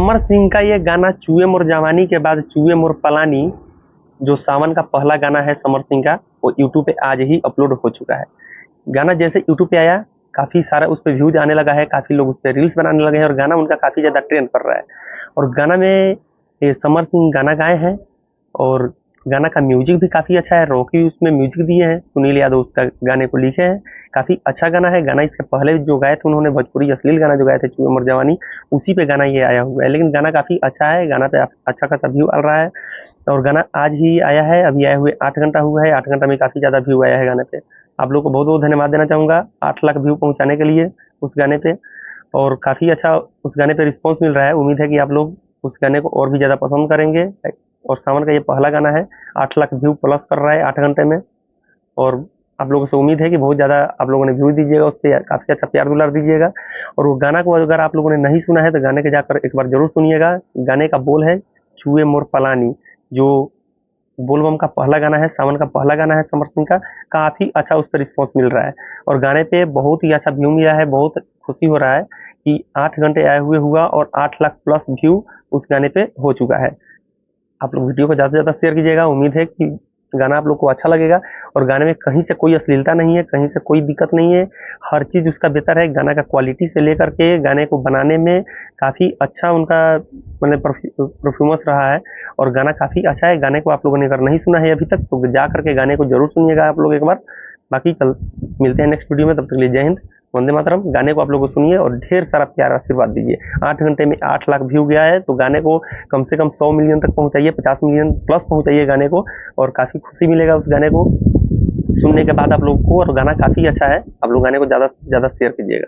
समर सिंह का ये गाना चूहे मोर जवानी के बाद चूहे मोर पलानी, जो सावन का पहला गाना है समर सिंह का, वो यूट्यूब पे आज ही अपलोड हो चुका है। गाना जैसे यूट्यूब पे आया, काफ़ी सारा उस पर व्यूज आने लगा है, काफ़ी लोग उस पर रील्स बनाने लगे हैं और गाना उनका काफ़ी ज़्यादा ट्रेंड कर रहा है। और गाना में ये समर सिंह गाना गाए हैं और गाना का म्यूजिक भी काफ़ी अच्छा है। रॉकी उसमें म्यूजिक दिए हैं, सुनील यादव उसका गाने को लिखे हैं। काफ़ी अच्छा गाना है। गाना इसके पहले जो गाए थे उन्होंने भोजपुरी अश्लील गाना जो गाए थे चूहे मोर जवानी, उसी पे गाना ये आया हुआ है। लेकिन गाना काफ़ी अच्छा है, गाना पे अच्छा खासा व्यू आ रहा है और गाना आज ही आया है। अभी आए हुए 8 घंटा हुआ है। 8 घंटा में काफ़ी ज़्यादा व्यू आया है गाने पे। आप लोग को बहुत बहुत धन्यवाद देना चाहूँगा 8 लाख व्यू पहुँचाने के लिए उस गाने पे। और काफ़ी अच्छा उस गाने पे रिस्पॉन्स मिल रहा है। उम्मीद है कि आप लोग उस गाने को और भी ज़्यादा पसंद करेंगे। और सावन का ये पहला गाना है, 8 लाख व्यू प्लस कर रहा है 8 घंटे में। और आप लोगों से उम्मीद है कि बहुत ज़्यादा आप लोगों ने व्यू दीजिएगा, उस पर काफ़ी अच्छा प्यार दुलार दीजिएगा। और वो गाना को अगर आप लोगों ने नहीं सुना है तो गाने के जाकर एक बार जरूर सुनिएगा। गाने का बोल है चूहे मोर पलानी, जो बोलबम का पहला गाना है, सावन का पहला गाना है समर सिंह का। काफ़ी अच्छा उस पर रिस्पॉन्स मिल रहा है और गाने पे बहुत ही अच्छा व्यू मिला है। बहुत खुशी हो रहा है कि 8 घंटे आए हुए हुआ और 8 लाख प्लस व्यू उस गाने पे हो चुका है। आप लोग वीडियो को ज़्यादा से ज़्यादा शेयर कीजिएगा। उम्मीद है कि गाना आप लोग को अच्छा लगेगा और गाने में कहीं से कोई अश्लीलता नहीं है, कहीं से कोई दिक्कत नहीं है। हर चीज़ उसका बेहतर है। गाना का क्वालिटी से लेकर के गाने को बनाने में काफ़ी अच्छा उनका मतलब परफॉर्मेंस रहा है और गाना काफ़ी अच्छा है। गाने को आप लोगों ने अगर नहीं सुना है अभी तक तो जा करके गाने को जरूर सुनिएगा आप लोग एक बार। बाकी मिलते हैं नेक्स्ट वीडियो में, तब तक के लिए जय हिंद, वंदे मातरम। गाने को आप लोगों को सुनिए और ढेर सारा प्यार आशीर्वाद दीजिए। 8 घंटे में 8 लाख व्यू गया है तो गाने को कम से कम 100 मिलियन तक पहुंचाइए, 50 मिलियन प्लस पहुंचाइए गाने को और काफ़ी खुशी मिलेगा उस गाने को सुनने के बाद आप लोगों को। और गाना काफ़ी अच्छा है, आप लोग गाने को ज़्यादा से ज़्यादा शेयर कीजिएगा।